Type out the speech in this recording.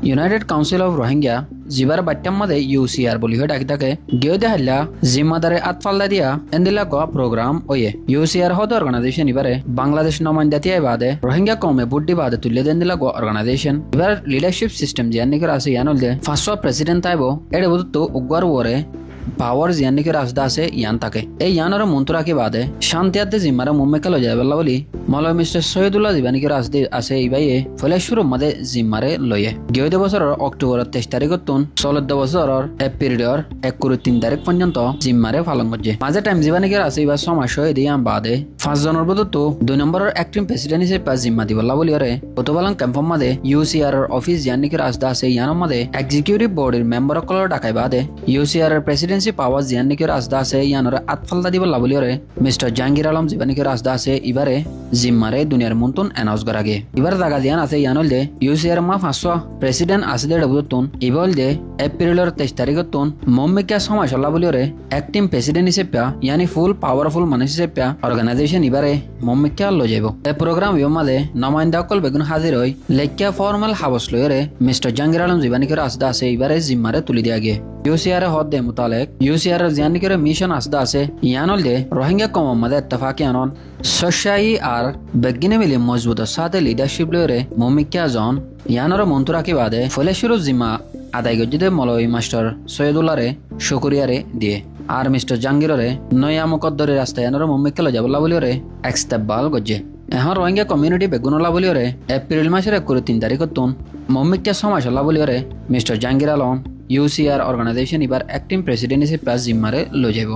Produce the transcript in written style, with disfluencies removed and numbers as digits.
United council of Rohingya जिबार बाट्यांमध्ये UCR বুলি ডাকি থাকে গিয়ে হাল্লা জিম্মাদারে আতফাল্লা দিয়া এন্দিলা গো প্রোগ্রাম ওয়ে UCR হদ অর্গানাইজেশন ইবারে বাংলাদেশ নমান্দাতিয়া বাদে রোহিঙ্গা কমে বুড্ডি বাদে তুলে দেন্দিলা গো অর্গানাইজেশন ইবার লিডারশিপ সিস্টেম জিয়ানিকে আছে ইয়ানলদে ফার্স্ট প্রেসিডেন্ট তাইবো এডে বুদতো উগবার ওরে পাওয়ার জিয়ানিকে রাজদা আছে ইয়ান থাকে এই ইয়ানর মন্ত্রাকে বাদে শান্তিয়াতে জিম্মারা মুম্মেকালো যাবেলা বলি মৌলানা মিস্টার সৈয়দুল্লাহ দিবানিকে রাজদে আছে ইবাইয়ে ফলে শুরু মাদে জিম্মারে লয়ে গিয়ে বছরের অক্টোবরের 23 তারিখত 14 বছরের এপ্রিলের 1 তারিখ পর্যন্ত জিম্মারে পালন করছে মাঝে টাইম জিবানিকে আছে ইবা সমাশয় দিয়ে বাদে 5 জনের বদত 2 নম্বরের অ্যাক্টিং প্রেসিডেন্ট হিসেবে পাস জিম্মা দিবলা বলি রে কতবালাং ক্যাম্পম মাদে UCR এর অফিস জিয়ানিকে রাজদা আছে ইয়ানোর মাদে এক্সিকিউটিভ বোর্ডের মেম্বার কলর ডাকাই বাদে UCR এর প্রেসিডেন্সি পাওয়ার জিয়ানিকে রাজদা আছে ইয়ানোর আতফালদা দিবলা বলি রে মিস্টার জাহাঙ্গীর আলম জিবানিকে রাজদা আছে ইবারে জিম্মারে দুনিয়ার মন্তন অ্যানাউন্স করা গে এবার জায়গা দিয়ান আছে ইয়ানল দে UCR মা 500 প্রেসিডেন্ট আছে দে ডবুতন ইবল দে এপ্রিলের 23 তারিখতন মম্মিকা সময় চলা বলিওরে অ্যাক্টিং প্রেসিডেন্ট হিসেবে ইয়ানি ফুল পাওয়ারফুল মানুষ হিসেবে অর্গানাইজেশন ইবারে মম্মিকা লো যাইব এই প্রোগ্রাম ইমাদে নমাইন্দা কল বেগুন হাজির হই লেখ্যা ফর্মাল হাবস লয়রে মিস্টার জাহাঙ্গীর আলম জিবানিকে রাজদা আছে ইবারে জিম্মারে তুলি দিয়া গে UCR হদ দে মুতালেক UCR জিয়ানিকে মিশন আসদা আছে ইয়ানল দে রোহিঙ্গা কম মাদে ইত্তেফাকি আনন সশাই আর বেগিনে মিলি মজবুত সাথে লিডারশিপ লয়রে মমিকা জন ইয়ানর মন্ত্রাকি বাদে ফলে শুরু জিম্মা আদায় গজ্জিদে মলই মাস্টার সৈয়দুল্লাহরে শুকরিয়ারে দিয়ে আর মিস্টার জাহাঙ্গীররে নয়া মুকদ্দরে রাস্তা ইয়ানর মমিকা লয় যাবলা বলিওরে এক্সতেবাল গজ্জে এখন রোহিঙ্গা কমিউনিটি বেগুনলা বলিওরে এপ্রিল মাসের 1 তারিখত মমিকা সমাজ হল্লা বলিওরে mister Jahangir Alam UCR organisation এবার অ্যাক্টিং প্রেসিডেন্ট হিসেবে পাস জিম্মারে লয়ে যাব।